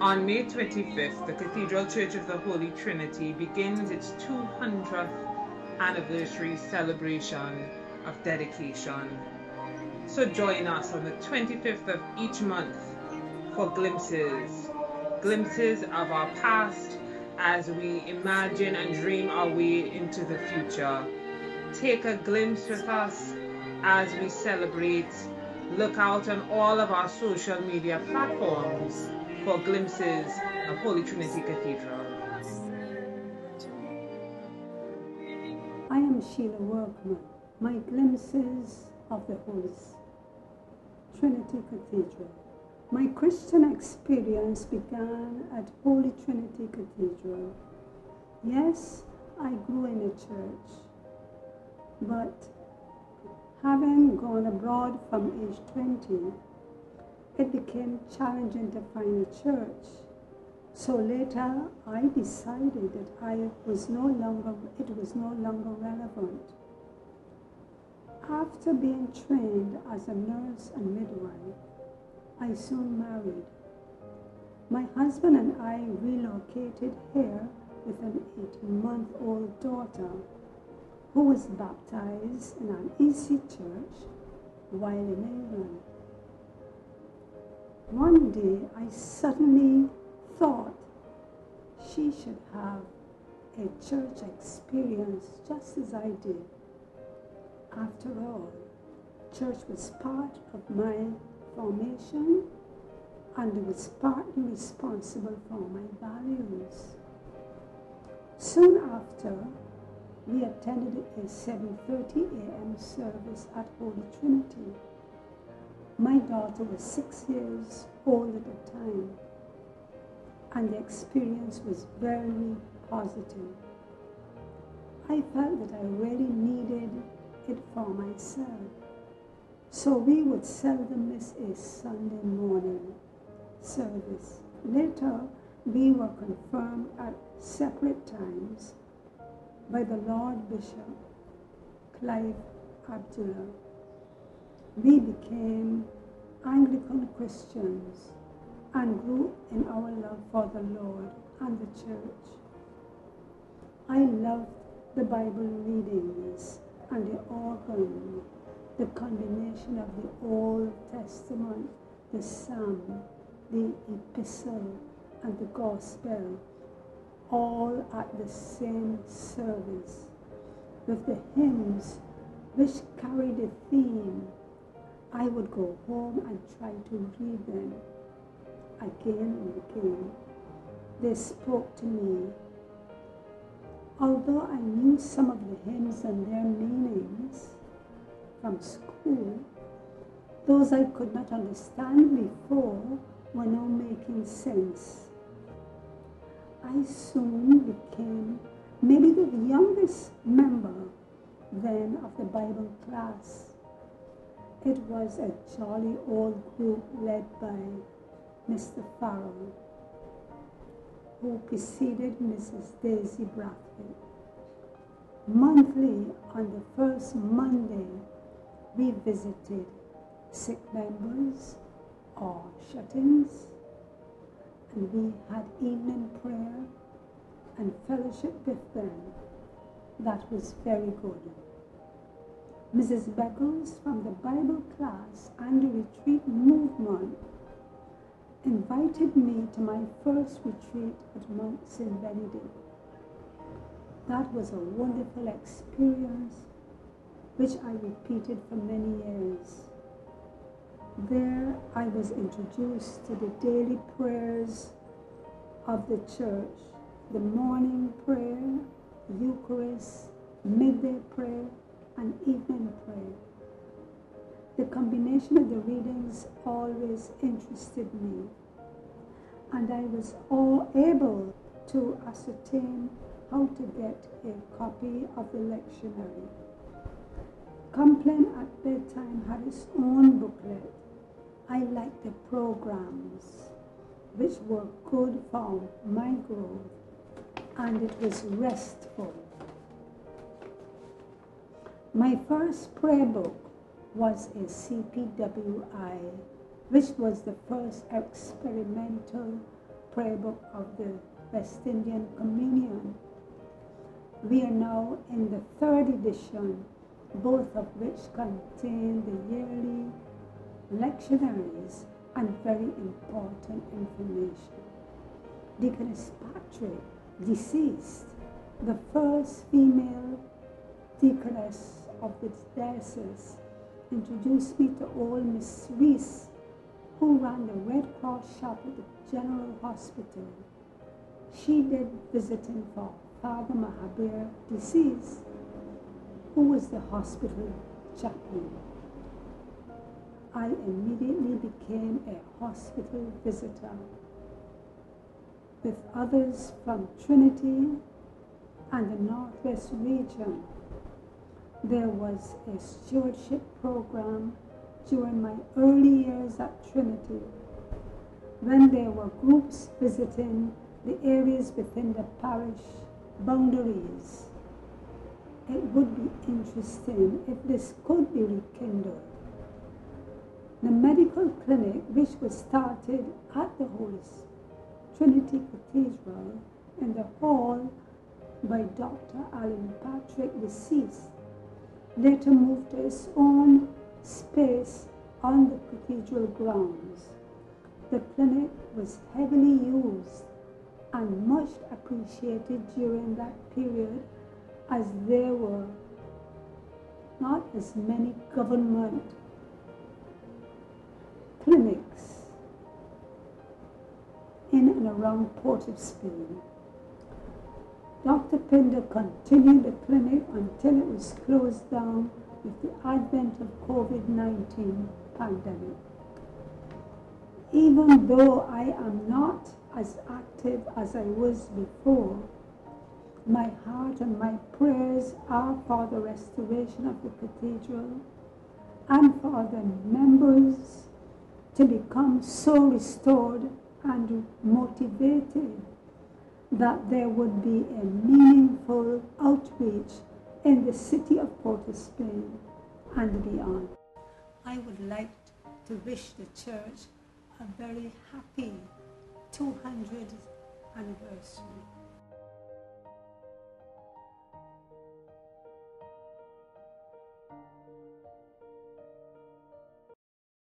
On May 25th, the Cathedral Church of the Holy Trinity begins its 200th anniversary celebration of dedication. So join us on the 25th of each month for glimpses of our past as we imagine and dream our way into the future. Take a glimpse with us as we celebrate. Look out on all of our social media platforms for glimpses of Holy Trinity Cathedral. I am Shelah Workman. My glimpses of the Holy Trinity Cathedral. My Christian experience began at Holy Trinity Cathedral. Yes, I grew in a church, but having gone abroad from age 20, it became challenging to find a church. So later, I decided that it was no longer relevant. After being trained as a nurse and midwife, I soon married. My husband and I relocated here with an 18-month-old daughter who was baptized in an EC church while in England. One day, I suddenly thought she should have a church experience just as I did. After all, church was part of my formation and was partly responsible for my values. Soon after, we attended a 7:30 a.m. service at Holy Trinity. My daughter was 6 years old at the time, and the experience was very positive. I felt that I really needed it for myself. So we would seldom miss a Sunday morning service. Later, we were confirmed at separate times by the Lord Bishop Clive Abdullah. We became Anglican Christians and grew in our love for the Lord and the church. I loved the Bible readings and the organ, the combination of the Old Testament, the Psalm, the Epistle, and the Gospel, all at the same service, with the hymns which carried a theme. I would go home and try to read them again and again. They spoke to me. Although I knew some of the hymns and their meanings from school, those I could not understand before were now making sense. I soon became maybe the youngest member then of the Bible class. It was a jolly old group led by Mr. Farrell, who preceded Mrs. Daisy Brathwaite. Monthly, on the first Monday, we visited sick members or shut-ins, and we had evening prayer and fellowship with them. That was very good. Mrs. Beckles from the Bible class and the retreat movement invited me to my first retreat at Mount St. Benedict. That was a wonderful experience which I repeated for many years. There I was introduced to the daily prayers of the church, the morning prayer, Eucharist, midday prayer, and evening prayer. The combination of the readings always interested me, and I was all able to ascertain how to get a copy of the lectionary. Compline at Bedtime had its own booklet. I liked the programs, which were good for my growth, and it was restful. My first prayer book was a CPWI, which was the first experimental prayer book of the West Indian Communion. We are now in the third edition, both of which contain the yearly lectionaries and very important information. Deaconess Patrick, deceased, the first female deaconess of the diocese, introduced me to old Miss Reese, who ran the Red Cross shop at the General Hospital. She did visiting for Father Mahabir, deceased, who was the hospital chaplain. I immediately became a hospital visitor with others from Trinity and the Northwest region. There was a stewardship program during my early years at Trinity, when there were groups visiting the areas within the parish boundaries. It would be interesting if this could be rekindled. The medical clinic, which was started at the Holy Trinity Cathedral in the hall by Dr. Alan Patrick, deceased, later moved to its own space on the cathedral grounds. The clinic was heavily used and much appreciated during that period, as there were not as many government clinics in and around Port of Spain. Dr. Pinder continued the clinic until it was closed down with the advent of COVID-19 pandemic. Even though I am not as active as I was before, my heart and my prayers are for the restoration of the cathedral and for the members to become so restored and motivated that there would be a meaningful outreach in the city of Port of Spain and beyond. I would like to wish the church a very happy 200th anniversary.